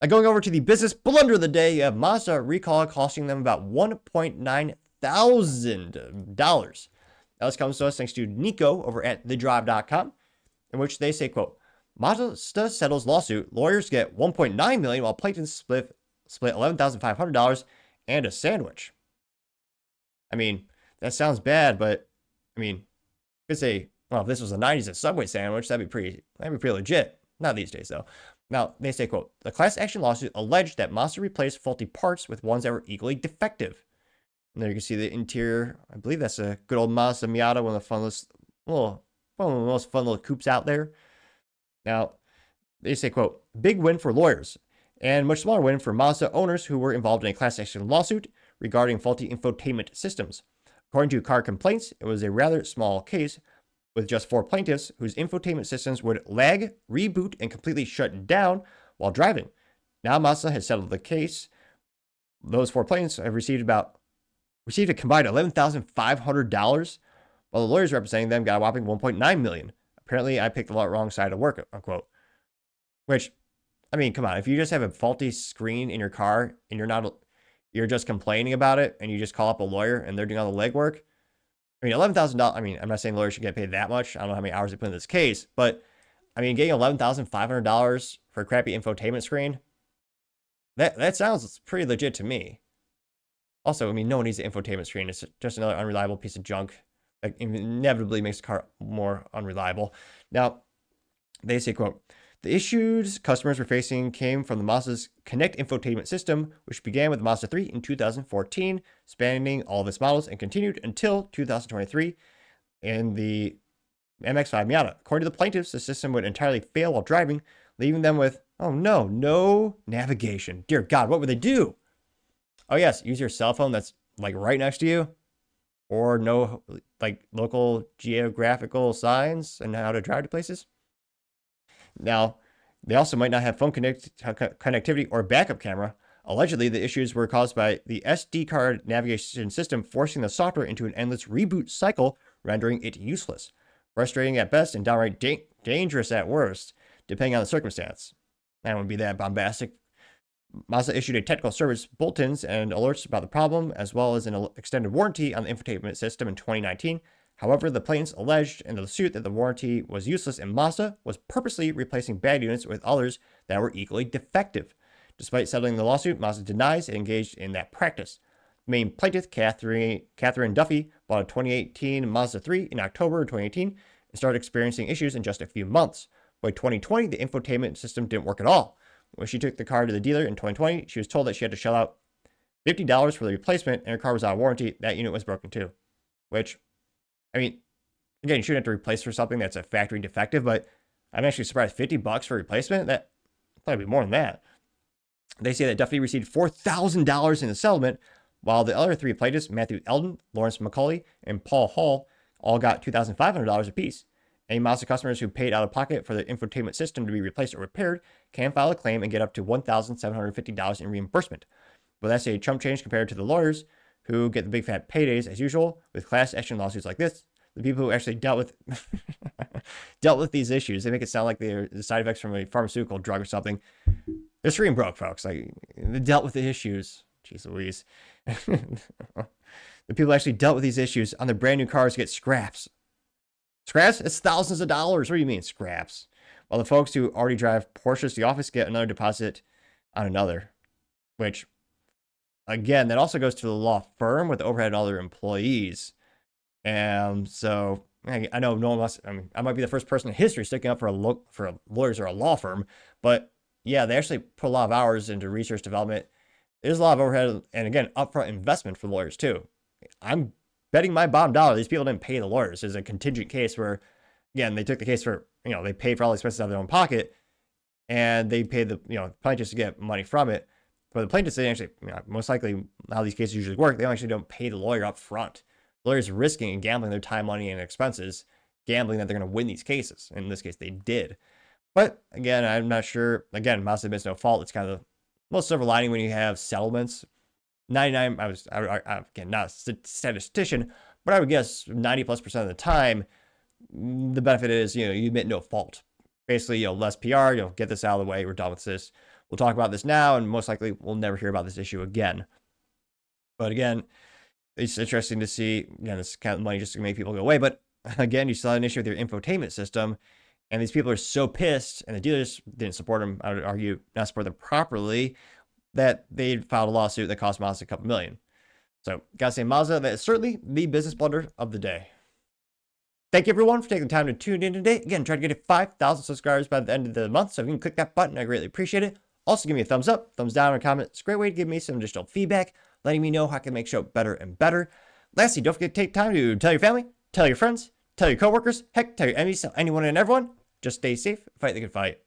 Going over to the business blunder of the day, you have Mazda recall costing them about $1.9 thousand. Now this comes to us thanks to Nico over at thedrive.com, in which they say, quote, Mazda settles lawsuit. Lawyers get $1.9 million while plaintiffs split $11,500 and a sandwich. I mean, that sounds bad, but I mean, you could say, well, if this was the 90s, a Subway sandwich, that'd be pretty legit. Not these days, though. Now, they say, quote, the class action lawsuit alleged that Mazda replaced faulty parts with ones that were equally defective. And there you can see the interior. I believe that's a good old Mazda Miata, one of the most fun little coupes out there. Now, they say, quote, big win for lawyers and much smaller win for Mazda owners who were involved in a class action lawsuit regarding faulty infotainment systems. According to car complaints, it was a rather small case with just 4 plaintiffs whose infotainment systems would lag, reboot, and completely shut down while driving. Now Mazda has settled the case. Those 4 plaintiffs have received a combined $11,500, while the lawyers representing them got a whopping $1.9 million. Apparently, I picked the wrong side of work, unquote. Which, I mean, come on, if you just have a faulty screen in your car and you're just complaining about it and you just call up a lawyer and they're doing all the legwork, I mean, $11,000, I mean, I'm not saying lawyers should get paid that much. I don't know how many hours they put in this case, but I mean, getting $11,500 for a crappy infotainment screen, that sounds pretty legit to me. Also, I mean, no one needs an infotainment screen. It's just another unreliable piece of junk that inevitably makes the car more unreliable. Now, they say, quote, the issues customers were facing came from the Mazda's Connect infotainment system, which began with the Mazda 3 in 2014, spanning all of its models and continued until 2023 in the MX-5 Miata. According to the plaintiffs, the system would entirely fail while driving, leaving them with, oh no navigation. Dear God, what would they do? Oh yes, use your cell phone that's like right next to you, or no like local geographical signs and how to drive to places. Now, they also might not have phone connectivity or backup camera. Allegedly, the issues were caused by the SD card navigation system forcing the software into an endless reboot cycle, rendering it useless. Frustrating at best and downright dangerous at worst, depending on the circumstance. I wouldn't be that bombastic. Mazda issued a technical service bulletins and alerts about the problem, as well as an extended warranty on the infotainment system in 2019. However, the plaintiffs alleged in the suit that the warranty was useless and Mazda was purposely replacing bad units with others that were equally defective. Despite settling the lawsuit, Mazda denies it engaged in that practice. The main plaintiff, Catherine Duffy, bought a 2018 Mazda 3 in October 2018 and started experiencing issues in just a few months. By 2020, the infotainment system didn't work at all. When she took the car to the dealer in 2020, she was told that she had to shell out $50 for the replacement and her car was out of warranty. That unit was broken too. Which, I mean, again, you shouldn't have to replace for something that's a factory defective, but I'm actually surprised $50 for replacement. That thought it'd be more than that. They say that Duffy received $4,000 in the settlement, while the other 3 plaintiffs, Matthew Eldon, Lawrence McCauley, and Paul Hall, all got $2,500 apiece. Any Mazda customers who paid out of pocket for the infotainment system to be replaced or repaired can file a claim and get up to $1,750 in reimbursement. But that's a chump change compared to the lawyers who get the big fat paydays as usual with class action lawsuits like this. The people who actually dealt with these issues, they make it sound like they're the side effects from a pharmaceutical drug or something. They're scream broke, folks. Like, they dealt with the issues. Jeez Louise. The people who actually dealt with these issues on their brand new cars get scraps. Scraps? It's thousands of dollars. What do you mean, scraps? While the folks who already drive Porsches to the office get another deposit on another. Which, again, that also goes to the law firm with the overhead and all their employees. And so, I know no one must, I mean, I might be the first person in history sticking up for lawyers or a law firm. But, yeah, they actually put a lot of hours into research development. There's a lot of overhead and, again, upfront investment for lawyers, too. I'm betting my bottom dollar these people didn't pay the lawyers. There's a contingent case where, again, they took the case for, they paid for all the expenses out of their own pocket, and they paid the, plaintiffs to get money from it. But the plaintiffs, they actually, most likely how these cases usually work, they actually don't pay the lawyer up front. The lawyer's risking and gambling their time, money, and expenses, gambling that they're going to win these cases. In this case, they did. But, again, I'm not sure. Again, Mazda admits no fault. It's kind of the most silver lining when you have settlements. 99, again, not a statistician, but I would guess 90+% of the time, the benefit is, you admit no fault. Basically, less PR, get this out of the way, we're done with this. we'll talk about this now, and most likely we'll never hear about this issue again. But again, it's interesting to see, again, this kind of money just to make people go away. But again, you still have an issue with your infotainment system. And these people are so pissed, and the dealers didn't support them, I would argue, not support them properly, that they filed a lawsuit that cost Mazda a couple million. So, gotta say, Mazda, that is certainly the business blunder of the day. Thank you, everyone, for taking the time to tune in today. Again, try to get to 5,000 subscribers by the end of the month, so if you can click that button, I greatly appreciate it. Also, give me a thumbs up, thumbs down, or comment. It's a great way to give me some additional feedback, letting me know how I can make the show better and better. Lastly, don't forget to take time to tell your family, tell your friends, tell your coworkers, heck, tell your enemies, tell anyone and everyone. Just stay safe, fight the good fight.